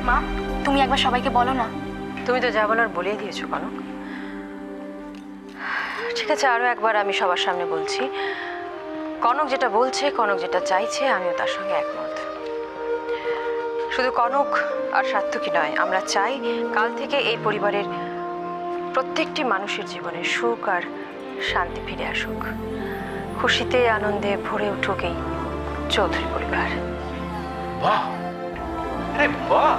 মা তুমি একবার সবাইকে বলো না। তুমি তো যা বলার বলেই দিয়েছো কনক। ঠিক আছে, আরো একবার আমি সবার সামনে বলছি, কনক যেটা বলছে, কনক যেটা চাইছে, আমিও তার সঙ্গে একমত। শুধু কনক আর সার্থকী নয়, আমরা চাই কাল থেকে এই পরিবারের প্রত্যেকটি মানুষের জীবনে সুখ আর শান্তি ফিরে আসুক, খুশিতে আনন্দে ভরে উঠুক এই চৌধুরী পরিবার। বাহ, আরে বাহ।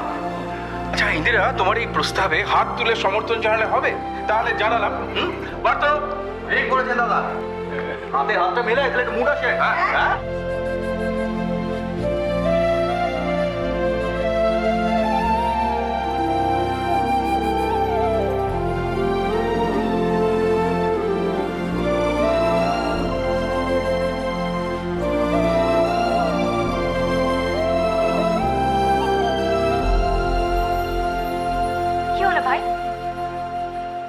আচ্ছা ইন্দিরা, তোমার এই প্রস্তাবে হাত তুলে সমর্থন জানালে হবে? তাহলে জানালাম। বার্তা এই করেছেন দাদা, হাতে হাতটা মেলে এখানে একটু মুড আসে। হ্যাঁ ভাই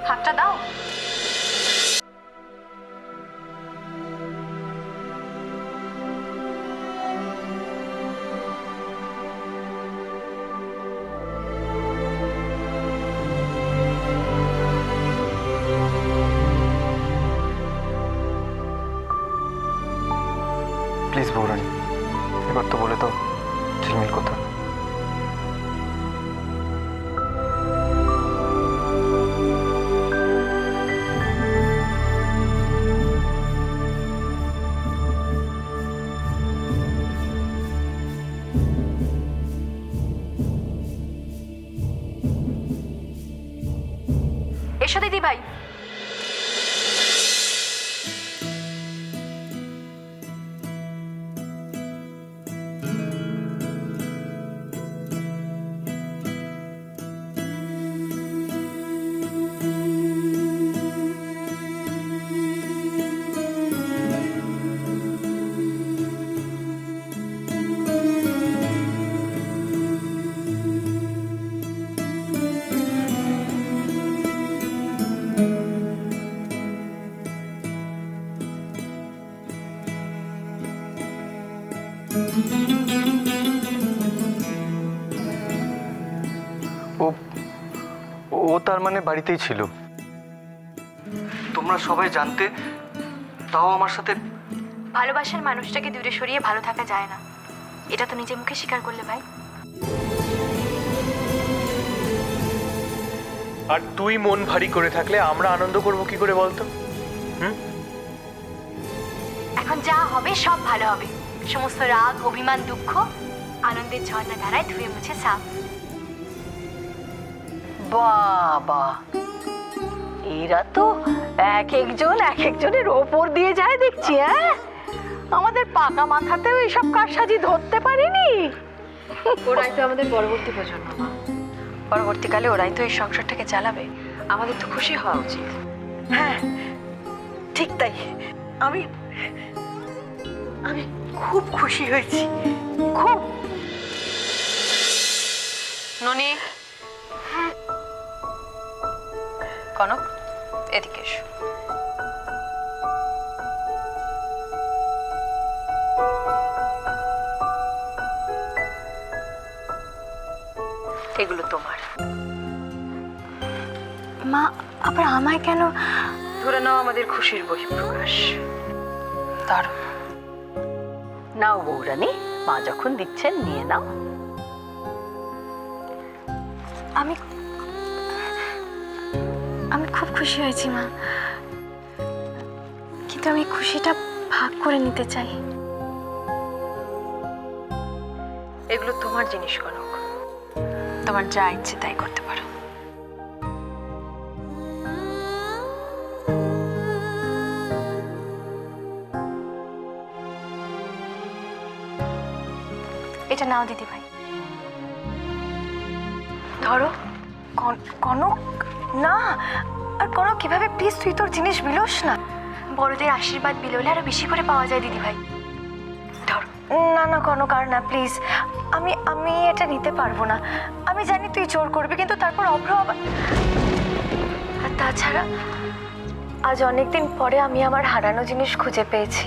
হাতটা দাও। প্লিজ বৌরানী, এবার তো বলে দাও ঝিলমিল কথা। এসো দিদি ভাই। ও তার মানে বাড়িতেই ছিল, তোমরা সবাই জানতে, তাও আমার সাথে। ভালোবাসার মানুষটাকে দূরে সরিয়ে ভালো থাকা যায় না, এটা তো নিজে মুখে স্বীকার করলে ভাই। আর তুই মন ভারী করে থাকলে আমরা আনন্দ করবো কি করে বলতো? এখন যা হবে সব ভালো হবে, সমস্ত রাগ অভিমান দুঃখ আনন্দের ঝর্ণা ধারায় ধুয়ে মুছে সাফ। বাবা, এরা তো এক একজনের ওপর দিয়ে যায় দেখছি। হ্যাঁ, আমাদের পাকা মাথাতেও এইসব কারসাজি ধরতে পারিনি। ওরাই তো আমাদের পরবর্তী প্রজন্ম, পরবর্তীকালে ওরাই তো এই সংসারটাকে চালাবে, আমাদের তো খুশি হওয়া উচিত। হ্যাঁ ঠিক তাই, আমি আমি খুব খুশি হয়েছি, খুব। ননি, কনক এদিকে এসো। এগুলো তোমার। মা আবার আমায় কেন? ধরে নাও আমাদের খুশির বহিঃপ্রকাশ। দাঁড়ো, নাও বৌরানী, মা যখন দিচ্ছেন নিয়ে নাও। আমি খুব খুশি হয়েছি মা, কিন্তু আমি খুশিটা ভাগ করে নিতে চাই। এগুলো তোমার জিনিস কনক, তোমার যা ইচ্ছে তাই করতে পারো। এটা নাও দিদি ভাই, ধরো। কনক না, আর কনক কিভাবে, প্লিজ তুই তোর জিনিস বিলোস না। বড়দের আশীর্বাদ বিলোলে আরো বেশি করে পাওয়া যায় দিদি ভাই। ধর। না না কনক, আর না প্লিজ, আমি এটা নিতে পারবো না। আমি জানি তুই জোর করবি, কিন্তু তারপর অভ্র আবার। আর তাছাড়া আজ অনেকদিন পরে আমি আমার হারানো জিনিস খুঁজে পেয়েছি।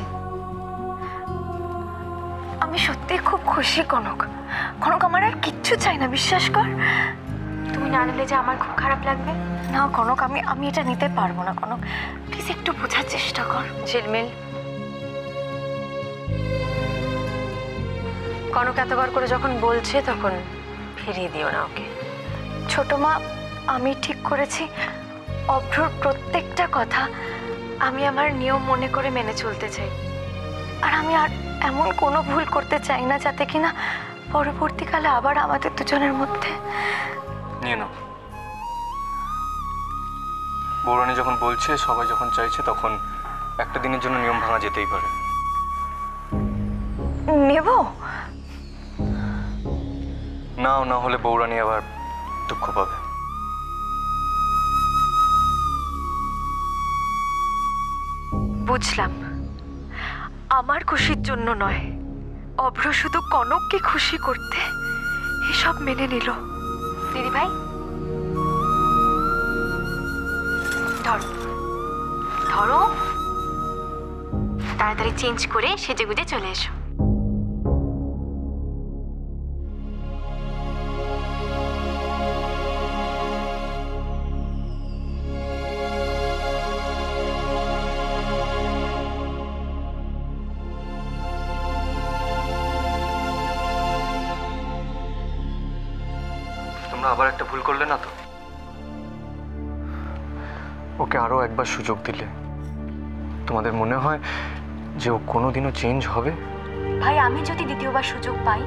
আমি সত্যি খুব খুশি কনক, কনক আমার আর কিচ্ছু চাই না, বিশ্বাস কর। তুমি না নিলে যে আমার খুব খারাপ লাগবে। না কনক, আমি এটা নিতে পারবো না কনক, প্লিজ একটু বোঝার চেষ্টা কর। ঝিলমিল, কনক এতবার করে যখন বলছে তখন ফিরিয়ে দিও না ওকে। ছোট মা, আমি ঠিক করেছি অভ্রর প্রত্যেকটা কথা আমি আমার নিয়ম মনে করে মেনে চলতে চাই। আর আমি আর এমন কোনো ভুল করতে চাই না যাতে কিনা পরবর্তীকালে আবার আমাদের দুজনের মধ্যে। নিয়ে নাও। বৌরানী যখন বলছে, সবাই যখন চাইছে, তখন একটা দিনের জন্য নিয়ম ভাঙা যেতেই পারে। নেব নাও, না হলে বৌরানী আবার দুঃখ পাবে। বুঝলাম, আমার খুশির জন্য নয়, অভ্র শুধু কনককে খুশি করতে এসব মেনে নিল। দিদি ভাই, ধরো ধরো, তাড়াতাড়ি চেঞ্জ করে সেজে গুজে চলে এসো। তোমরা আবার একটা ভুল করলে না তো? ওকে আরো একবার সুযোগ দিলে তোমাদের মনে হয় যে ও কোনোদিনও চেঞ্জ হবে? ভাই, আমি যদি দ্বিতীয়বার সুযোগ পাই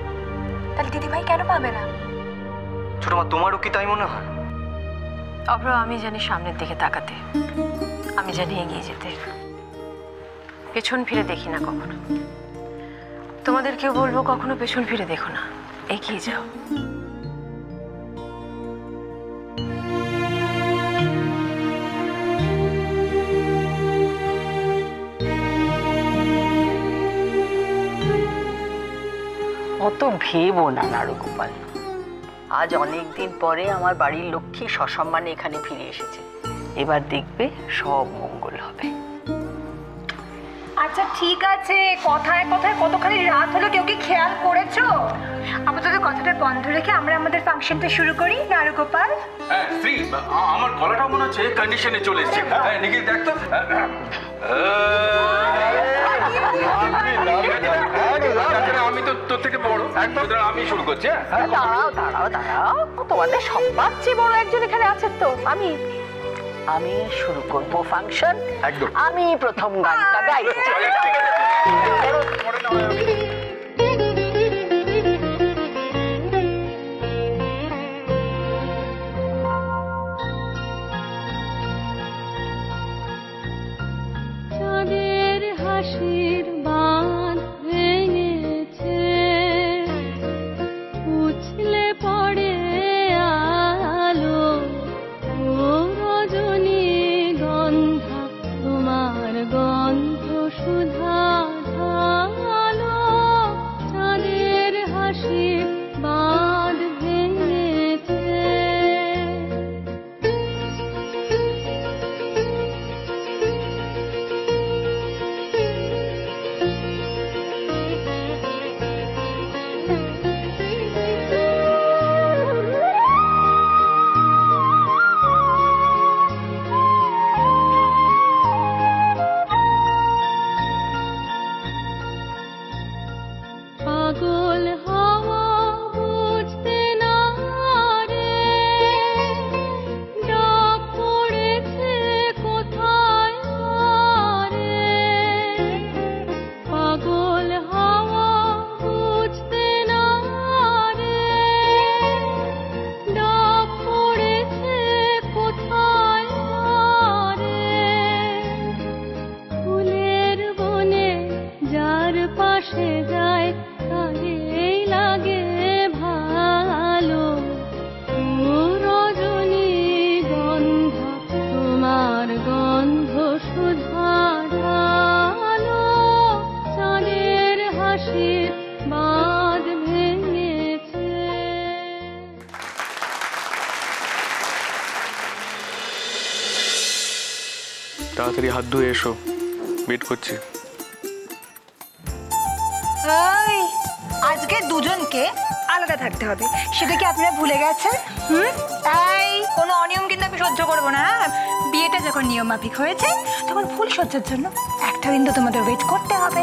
তাহলে দিদি ভাই কেন পাবে না? ছোট মা, তোমারও কি তাই মনে হয়? অভ্র, আমি জানি সামনের দিকে তাকাতে, আমি জানি এগিয়ে যেতে, পেছন ফিরে দেখি না কখনো। তোমাদেরকেও বলবো কখনো পেছন ফিরে দেখো না, এগিয়ে যাও। অত ভেবো না নারুগোপাল, আজ অনেক দিন পরে আমার বাড়ির লক্ষ্মী সসম্মানে এখানে ফিরে এসেছে। এবার দেখবে সব মঙ্গল হবে। আচ্ছা ঠিক আছে, কথায় কথায় কতখানি রাত হলো কেউ কি খেয়াল করেছো? আপাতত কথাটা বন্ধ রেখে আমরা আমাদের ফাংশনটা শুরু করি নারুগোপাল। হ্যাঁ শ্রী, আমার গলাটা মনে হচ্ছে কন্ডিশনে চলে এসেছে। হ্যাঁ নিখিল, দেখ তো। আমি তো তোর থেকে বড়, সুতরাং আমি শুরু করছি। দাঁড়াও দাঁড়াও দাঁড়াও, তোমাদের সবার চেয়ে বড় একজন এখানে আছেন তো। আমি শুরু করব ফাংশন। একদম। আমি প্রথম গানটা গাইবো। চাঁদের হাসির বাঁধ ভেঙেছে, উছলে পড়ে আলো, ও রজনী গন্ধা, তোমার গন্ধ সুধা ঢালো। চাঁদের হাসির বাঁধ ভেঙেছে। পাগল হওয়া বুঝতে না রে, ডাক পড়েছে কোথায় রে। পাগল হওয়া বুঝতে না রে, ডাক পড়েছে কোথায় রে। ফুলের বনে যার পাশে যায় তারেই লাগে ভালো, ও রজনী গন্ধা, তোমার গন্ধ সুধা ঢালো। চাঁদের হাসির বাঁধ ভেঙেছে। তাড়াতাড়ি হাত ধুয়ে এসো, ওয়েট করছি। আজকে দুজনকে আলাদা থাকতে হবে, সেটা কি আপনারা ভুলে গেছেন? তাই কোনো অনিয়ম কিন্তু আমি সহ্য করবো না। বিয়েটা যখন নিয়ম মাফিক হয়েছে তখন ফুল সজ্জার জন্য একটা দিন তো তোমাদের ওয়েট করতে হবে।